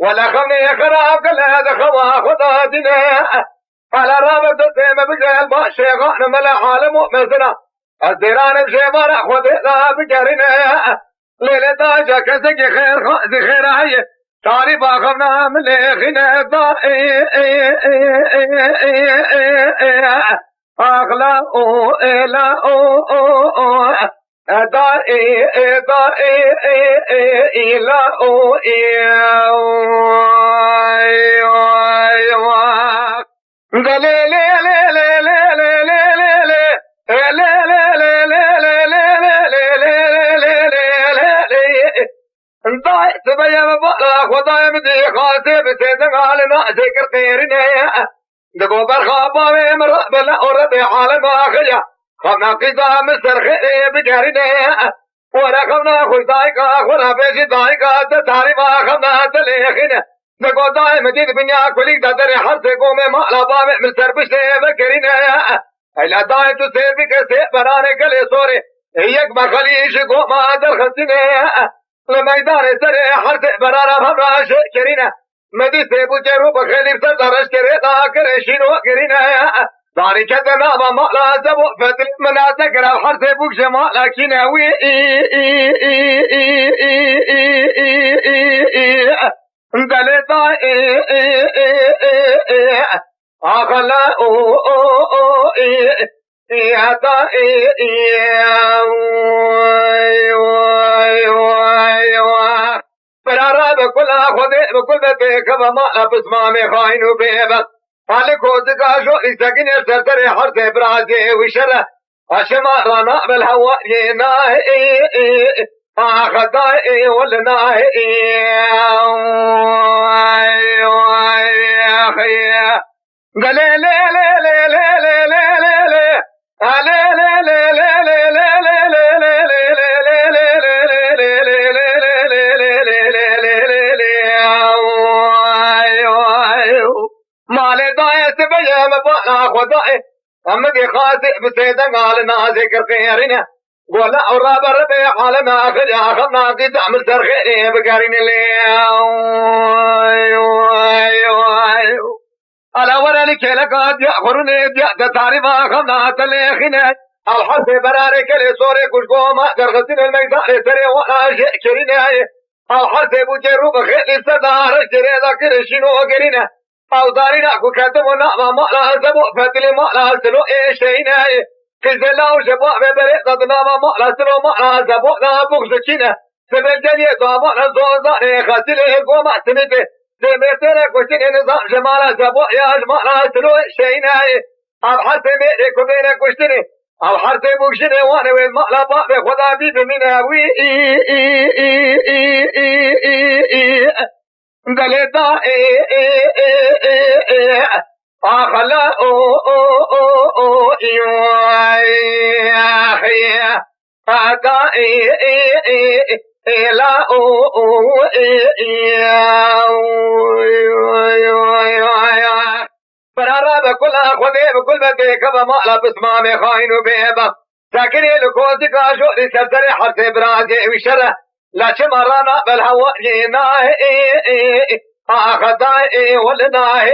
ولا خمني خراب كل هذا خوا خدا دينا على رابط السيم بجال باشي غان ملا عالم ومزنا الزيران بشيبار خود لا بجارنا ليلة داجا كسك خير خازي خير هاي تعرف أخمنا من ليخنا ضائي أغلا أو إلا أو دائي إلا أو خمنا قيدا مستر خيري بجارنا ولا خمنا خوش دايقا ولا بيشي دايقا تتاريبا خمنا تليخنا نقو داي مديد بنيا كوليك دادري حرسي قومي مالا بامي مستر بشتي بكرنا ايلا داي تسير بك سيء براني كلي صوري هيك بخليش قوما در خسنا لميدان سري حرسي برانا فمنا شكرنا مدي سيبو جرو بخليب سردرش كريتا كريشينو كرنا داري كتنا ما لا زبو فتل مناسك راح حرسي بوك جمال لكن اوي دلتا اخلا ياتا فرارا بكل خذ بكل بيك وما بسمامي خاين وبيبك على كوزك عشو إساكن يسرسر حرس برازي وشرة عشما رانا بالهواء يناهي أخذائي ولناهي قال لي لي لي لي لي لي خدائي أمدي خاسئ بسيدة قال نازكر خيرنا ولا أراب ربي حالنا أخذ أخذنا قد أعمل ترخيري بقارين اللي ألا ورانك لقد يأخرني بيأت تعرف أخذنا تليخنا الحسي برارك لصوري كشكو ما درغسين الميزان سري ولا شيء كرينا الحسي بجرو بخير السدار جري ذاكر شنو قرينا أوزارنا كتبنا ما لا سبوا فتل ما لا سلو إيشينا كذلا وشباب بريدنا ما لا سلو ما لا سبوا لا بوكسكينا سبل جنيه ضامن زوزان خاتله قوما سنته سمعتنا كوشين نظام جمال سبوا يا ما لا سلو إيشينا أبحث ميرك وبين كوشتني أبحث بوكشني وانا وين ما لا باب خدا بيد منا وي دلتا أخلا أدا لا فرارا بكل أخذي بكل بديك وما لا بسمامي خاين وبيبا ساكني لكوزك عشوري سرسري حرسي برازي وشره لا شمرانا بالهواء جيناه أخذائي ولناه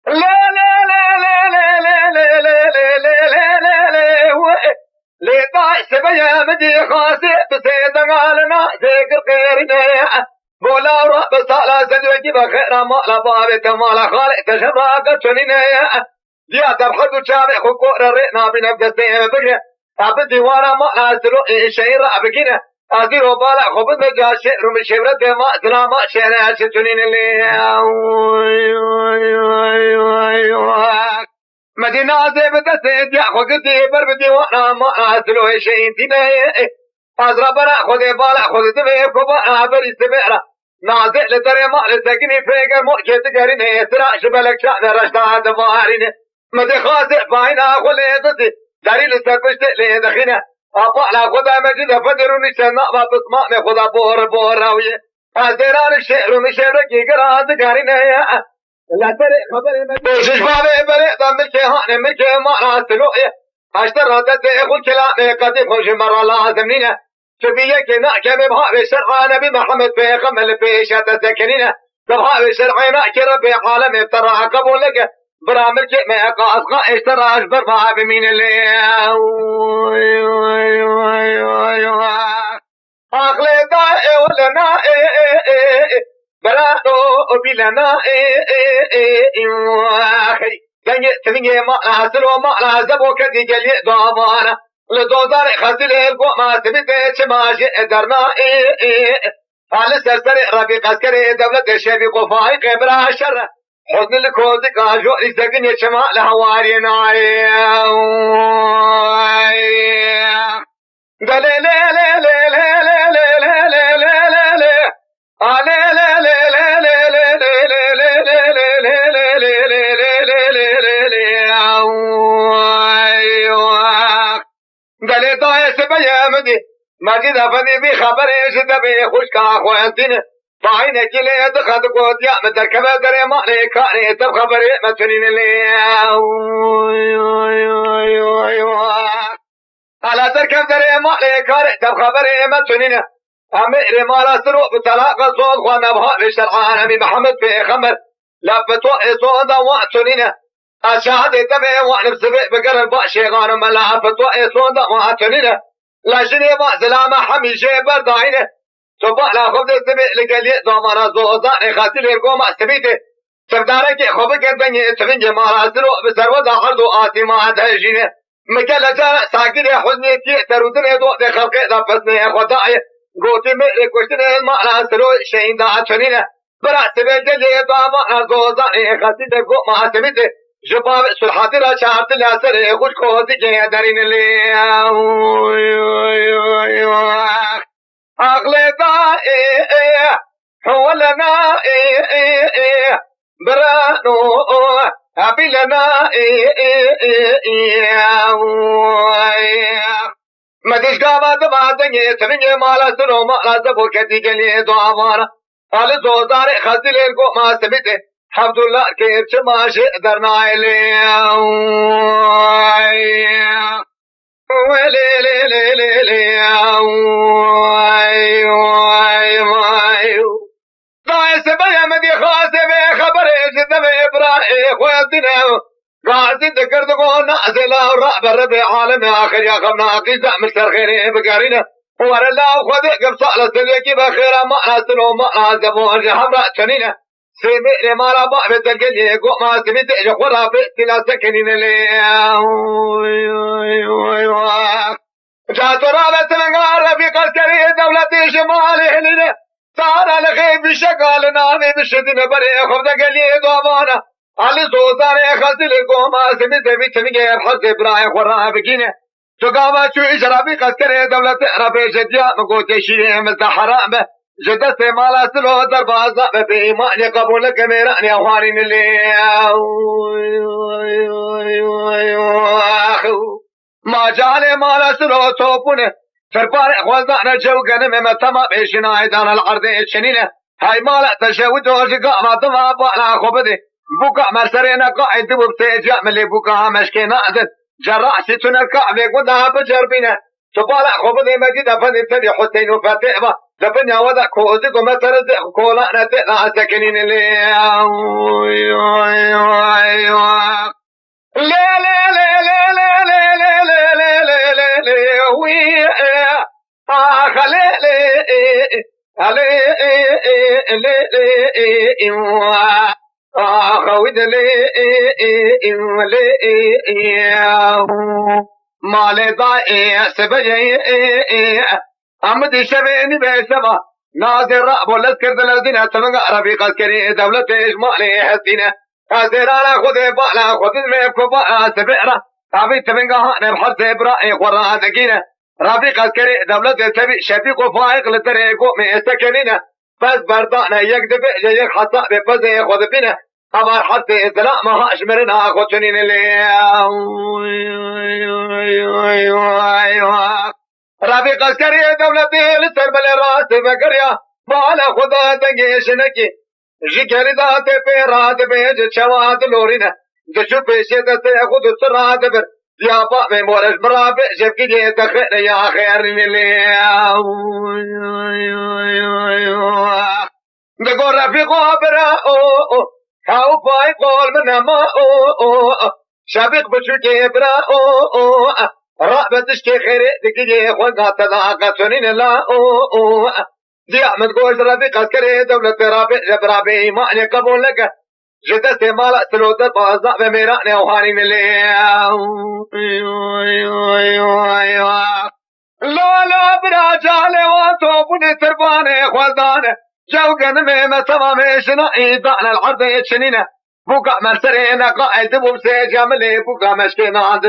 لا لا لا لا لا لا لا لا لا لا لا لطاع سبيا مدي خاسئ بسيد قالنا ذكر خيرنا بولا رب صالة سجوكي بخير مالا بابك مالا خالق تشباك تشنينا يا تبحث شابه خكور الرئنا بنفسه بكره أبدي وانا ما أسلو شيء رأبكنا أديرو بالا خبز بجاشي رمي شبرة ما أسلا ما شينا أشتنين اللي مدينة زيبت سيد يا خكتي بربدي وانا ما أسلو شيء تنين از ربنا خود بالا خود دمه کبا عبری سبعرا نازل لدر مال سکنی پیگر موجه تگرینه سراش بلک شعن رشتا دفارینه مده خاص باينا خليدتي داري لسكشت لدخينه أطلع خدا مجد فدروني شنا ما بسمع خدا بور راوية أزرار الشعر مشعر كي قرأت قارنه لا ترى خبر مدوش بابي بري ضمن كهان مكه ما راسلوية أشتر هذا يقول كلامي قد يخش مرة لازمنينه شبيه كنا كم بهاي الشرع نبي محمد في خمل في شتى سكنينه بهاي الشرع ناكر بعالم افترى قبول لك برامج ما قاصقا اشترى أجبر ما بمين اللي أخلي دائي ولنا برادو بلنا أخي لن تنجي ما نحصل وما نحسب وكدي قلي دامانا لدوزار خزل القوة ما سبت شماشي درنا على سرسر ربيق عسكري دولة الشبي قفاي قبرها الشر حزن الكوز قاجو لسقن يشمع لهواري ناري دلي لي لي لي لي لي لي لي لي لي دلي طاية سبيا مدي مجد أفدي بخبر يشد بي خوشكا خوانتين فعينك لي دخد قوت يا متركبة دري مالي كاني تبخبري متنين لي على تركب دري مالي كاني تبخبري متنين أميري مالا سروق بطلاق صوت خوانا بها بشرعان أمي محمد في خمر لفتوء صوت واتنين أشاهد تبعي وعنب سبق بقرب باشيغان ملا فتوء صوت واتنين لجني ما سلامة حميشي بردعينه صبح لا خبز سبق لقلي ضمانا زوزان خاسل يرقو ما سبيته سبدارك خبك الدنيا تفنج مالا سروق بسروة عرض آتما تهجينه مكلا جارة ساكر حزني كي ترودن دوء خلقه دفزني خدائي قوتي مئر كشتن المعنى سروع شين دا چنينه برا سبجلي ضمانا زوزان خاسل يرقو ما سبيته جباب سلحات را چارت لاسر خوش خوزی که درین لی اغلی دا حولنا برانو ابلنا مدش قامت بادنگی سبنگی مالا سنو مالا زبو کتی گلی دوامانا آل زوزار خزیل ارگو ما سبیته عبدالله كيف تماشي درنا إليه ويلي لي لي لي لي ضايع سبيا مدي خاسب خبر جدب إبراهيم خواتنا قاعد ذكرت قول نازل الرعب الربع عالم آخر يا خبنا قيزة مستر خيري بقارينا ورا الله خذ قبصة لسليكي بخيرا ما ناسلو ما نازبو حمراء تنينه سيمي مالا بابي تلقلي قوة ما سميت جخورا بيتنا سكنين لي جات رابط لنقار في قسكري دولة شمالي هلين صار لخيب شقال نامي بشدين بري خفض قلي دوامانا علي زوزاني خزل قوة ما سميت بيتني حز إبراهيم خورا بكينه تقاما شو إجرابي قسكري دولة ربي جديا مقوتي شيري مثل حرام جدت مالا سلو دربازا بإيمان قبولك ميراني أخوانين اللي ما جالي مالا سلو توبونه تربار خوزانا جوغن ممتما بيشنا عيدان العرض الشنينة هاي مالا تشود وشقا ما تما بانا خبده بوكا مرسرين قاعد ببتيجا ملي بوكا مشكينا عدد جراح ستنا الكعب قدها بجربينه تبالا خبده مجد أفن ابتدي حسين وفتئبا دفنيا ودا كوزيكو مترد كولا نتنا سكنين اللي لا لا لا لا لا لا لا لا لا لا لا لا وي خلي خويد مال ضائع سبجي أمدي شبيني بسما ناظر رأب ولذكر دلزنا تمنع ربيق عسكري دولة إجمالي حسينة أزيرانا خذي بالا خذي الميبكو بالا سبعرة أبي تمنع هانا بحرس إبرائي قراءة ذكينة رفیق عسکری دولت تبی شفیق و فائق لتريقو من سكننا پس بردانا یک دفع یک حساب پس خود بینه اما حتی اطلاع ما هاش مرنا خود چنین رفیق عسکری دولتی لسر بل راست بگریا بالا خدا تنگیش نکی جکری دات پیرات بیج چوات لورینه دشو پیشی دسته خود سرات بر دیابا میں مورش مرابع جب کی جے تخیر یا خیر ملی دگو رفیقو برا کاو پای قول منما شابق بچو کے برا رابطش کے خیره دکی جے خوگا تداقا سنین لا دی احمد گوش رفیق عسکری دولت رابع جب رابع ایمان قبول لگا جدت مالا سلوتت بازا و میران اوهانی ملی لالا برا جالے واتو بنی تربانے خوزدانے جوگن میں مسوا میں شنائی دان العرض يتشنينه بوكا مرسرين قائد بوبسي جاملي بوكا مشكي ناند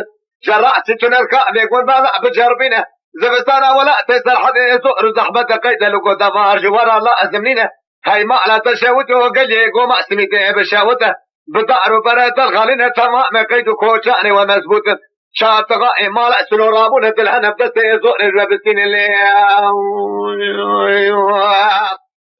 جرعت تنركا بيكون بابا بجربينه زبستانا ولا تسر حدي سؤر زحبة قيد لكو دمار جوار الله أزمنينه هاي ما على تشاوته وقلي قوم أسميته بشاوته بطعر برات الغالين تمام قيد كوشاني ومزبوط شاط غائي مال أسلو رابونة الهنف دستي زؤر الربسين اللي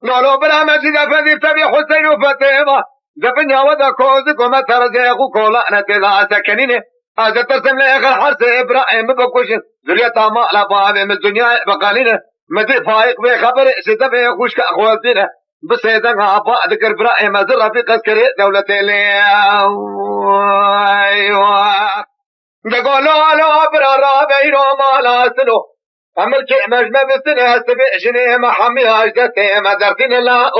نولو برا مجد فذي تبي حسين وفتيمة دفنيا ودا كوزك وما ترزيقو كولا نتلا سكنينه هذا ترسم لآخر حرس إبراهيم بكوشن ذرية ما على بابي من الدنيا بقالينه مدي فايق بخبر ستبه خوش كأخواتينه بس يدن عبا ذكر إبراهيم زر في قسكري دولتي لي دقولوا له برا رابعي روما لا سنو عمل مجمع بسنة سبع جنيه محمي هاجدتي مدرتين الله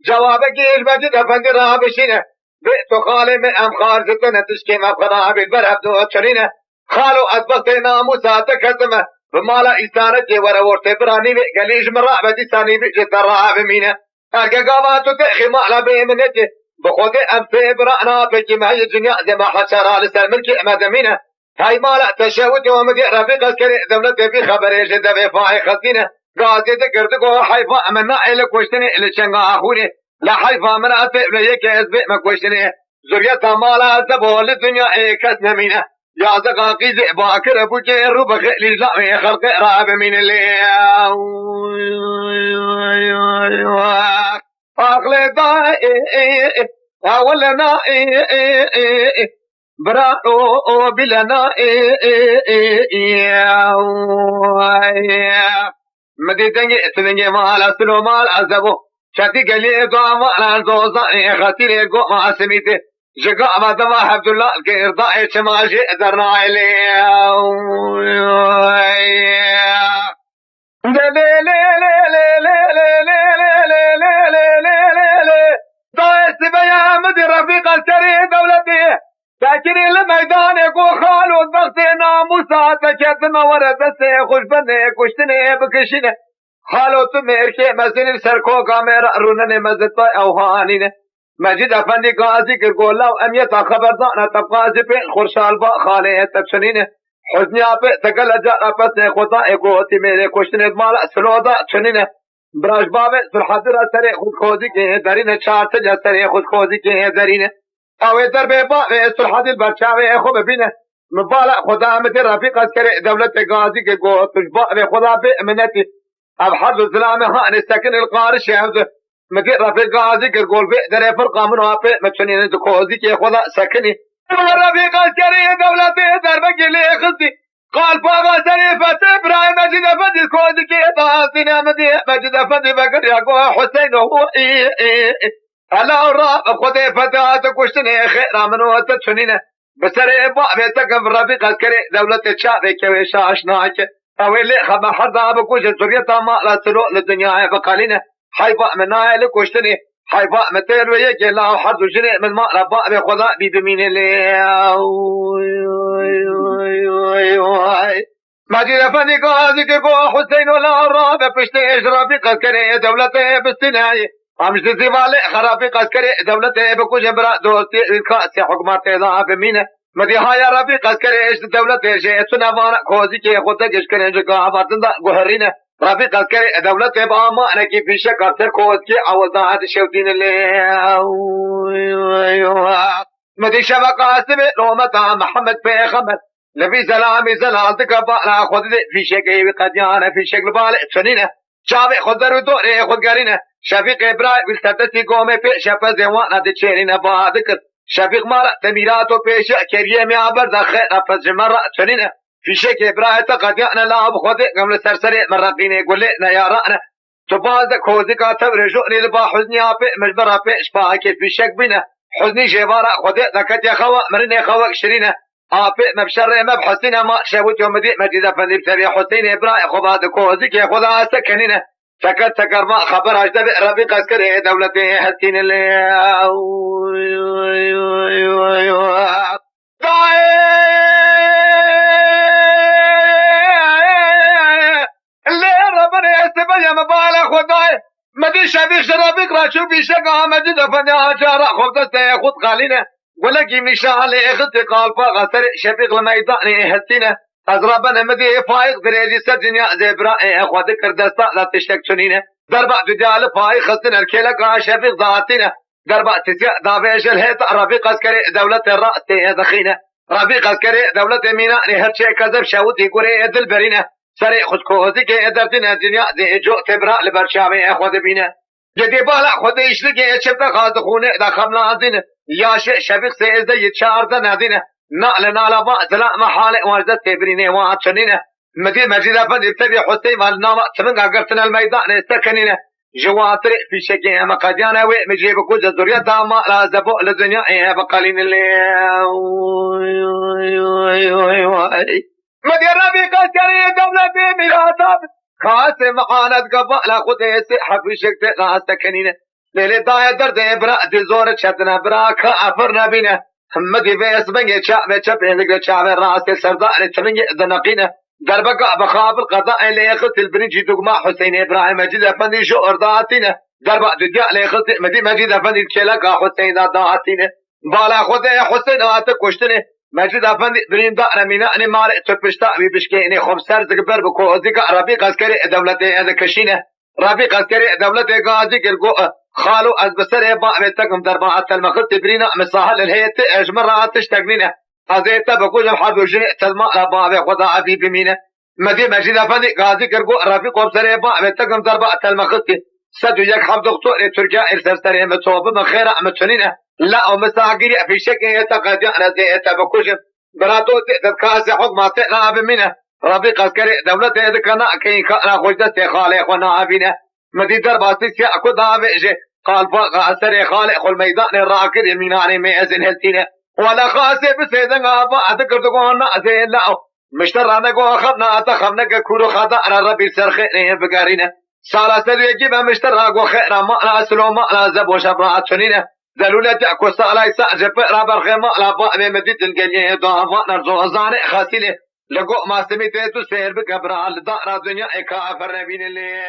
جوابك البجد فندي رابشينه بئتو خالي من أمخار زتنا تشكي مفخرا بالبرهب دو تشرينه خالو أثبتنا موسى تكتمه بمالا إسانتي ورورتي براني قليج مرا بدي ساني بجت الرعاب مينه أرقاقاتو تأخي معلا بيمنتي بخوتي أمسي برانا بجي معي الدنيا زي ما حشرا لسال ملكي أمدمينه هاي مالا تشاوتي ومدي رفيق اسكري دولتي في خبري جدا في فاعي خزينه قاضي تكرتكو حيفا أمنا إلك وشتني إلي شنغا أخوني لا حيفا من أتئ ليك يزبئ مكوشتني زريتا مالا زبو للدنيا إيكس نمينه يا زقاقي زئ باكر بوجي ربخ لزامي خلق راب من اللي أغلى دائي أولنا براء بلنا مدي تنجي سنجي مالا سلو مال عزبو شاتي قلي دعا مالا زوزاني خاتيري قو ما سميته جقا ما دما عبد الله كإرضاء شماجي درنا عليه ضايس بيا مدي رفيق السري دولتي تاكري الميدان يقو خالو ضغطينا موسى تكتما ورد السيخوش بني كشتني بكشنه خالو تميركي مزين سركو كاميرا رونني مزدطا اوهانينه مجد افندی قاضی کر گولا امیتا خبردانا تب قاضی پہ خورشال با خالے تبشنین حزنیا پہ تکل جارا پس خدا اگوتی میرے کشتن ادمالا سلودا چنین براش بابے سرحدر سرے خود خوزی کے درین چار سجا سرے خود خوزی کے درین اوے در بے بابے سرحدر برچاوے خوب بین مبالا خدا مدی رفیق از کرے دولت قاضی کے گو تجبابے خدا بے امنتی اب حد الظلام ہاں سکن القارش ہے مدير رفيق قاضي كرقول بئدر فرقة من وافق متشنين دكوزي كي خدا سكني رفيق عسكري دولة بئدر بقي لي خزي قال بابا سريفة إبراهيم مجد أفندي الكوزي كي ضاغطنا مجد أفندي بقر يقوى حسين وهو هلا الراب خدي فتاة كشتني خيرا من وتتشنين بسري بابي تقف رفيق عسكري دولة تشافي كويشا عشناك أولي خبا حرضا بكوش الزرية ما لا سلوء للدنيا بقالينه حيفا منايا لكوشتني حيفا متير ويجي الله حرز جني من ما ربا بخدا بيدمين اللي ماجي رفني قاضي كيكو حسين ولا الرابع بشتي اجرابي قسكري دولتي بالسناي عمش دزيبالي خرابي قسكري دولتي بكوش برا دوستي الكاسي حكماتي ضعف مينه مدي هاي ربي قسكري ايش دولة ايش تنافانا كوزي كي خودك ايش كرين جكا عبارتن دا قهرين ربي قسكري دولة باما انا كي في شك اكتر كوزي اول دا هاد الشوتين اللي مدي شبكة اسمي رومتا محمد بيخمد نبي سلامي زلالتك بالا خود في شك قديانا في شكل بالي سنينه شابي خضر ودوري خود قرينه شفيق ابراهيم بالتدتي قومي في شفا زوانا دي بعدك شفيق مالا تميراتو بيش كريه مي عبر دخل نفس مرة سنينه في شك ابراهيم تقديانا لا بخودي قمل سرسري مرقيني يقول لنا يا رأنا تباز كوزي كاتب رجوعني لبا حزني عبي مجبرا بيش باكي في شك بينه حزني جبارا خودي ذكت يا خوا مرني خوا شرينه عبي مبشر مبحسينه ما شاوت يوم دي مجيدة فندي بتري حسين ابراهيم خباد كوزي كي خدا سكنينه سكت سكر ما خبر اجدد ربي قسكري دولتي هسين اللي اللي ربنا يستبيا مبالغ خداي مدي شبيخ شرابيك راشو بيشقا مجد فنيا جارة خبزت ياخد قالينه ولا جيمني شالي اخذت قالفا غسر شبيخ الميداني هسينه أزرابنا مدي فايق دريجي سجنيا زبراء اخواتي كردستا لا تشتك شنينه دربا دجال فايق خصنا الكيلة شبيخ ذاتنا دربا تسيا دافيش الهيت ربيق عسكري دولة الرأس دخينه ربيق عسكري دولة مينا هرشي كذب شاوتي قري دل برينه سري خد كوزي كي ادرتنا الدنيا دي جو تبراء لبرشامي اخواتي بينه جدي بالا خود يشلقي شبتا خازخونه دخمنا عزينه يا شبيخ سيزده يتشارده نادينه نالا با زلا محال واجدت تبرينه واتشنينه مدي مجيد افند ابتدي حسين والنامة تمنق قرتنا الميدان استكنينه جواتر في شكي مقاديانا وي مجيب كوز الزرية داما لا زبو للدنيا ايه بقالين اللي مدي ربي قسكري دولة بميراتاب خاص معاند قبا لا خود يسحق في شكت لا استكنينه ليلة داية درد ابرا دي زور شدنا براك افرنا بينه مدي بيس بنجي شعب شعب عندك شعب راس سردار تمنجي ذنقينه دربقة بخاف القضاء اللي يخط البرنجي دقما حسين ابراهيم مجيد افندي شو ارضاتينه دربقة دجا اللي يخط مدي مجيد افندي كلقا حسين ارضاتينه بالا خود حسين هاتك كشتنه مجيد افندي برين دار ميناني مالك تبشتا بيبشكيني خمسر زقبر بكو ذيك ربيق عسكري دولتي هذا كشينه ربيق عسكري دولتي غازي كرقو خالو از بسر با بتكم دربات المخط تبرينا مساهل الهيت اجمرات تشتغنينه ازيت بقول حد وجن تلما با خدا ابي بمينه مدي مجيد افندي غازي كرقو رفيق بسر با بتكم دربات المخط سد يك حب دكتور تركيا ارسل متوب من خير متنينه لا مساغري في شك يتقد انا زيت بكوش براتو تكاس حكمات لا بمينه رفيق عسكري دولته كنا كاين كان خوجت خالق ونابينه مدي درباتي سيأكو دابئجي قال فاق سري خالق الميدان الراكد يميناني ميزن هلتينه ولا خاسي بسيدن آبا أتكرتقون نأزين لاو مشترانا قو خبنا أتخمنا كورو خدا أنا ربي سرخيني بقارينه سالا سدو يجيب مشترا قو خيرا مألا سلو مألا زبو شبرات شنينه ذلولة تأكو سالا يسأجب رابر خيما لا بأمي مدي تنقليه دوافا نرزو أزاني خاسينه لقو ما سميته تسير بكبرال دارا دنيا إكا فرنبين اللي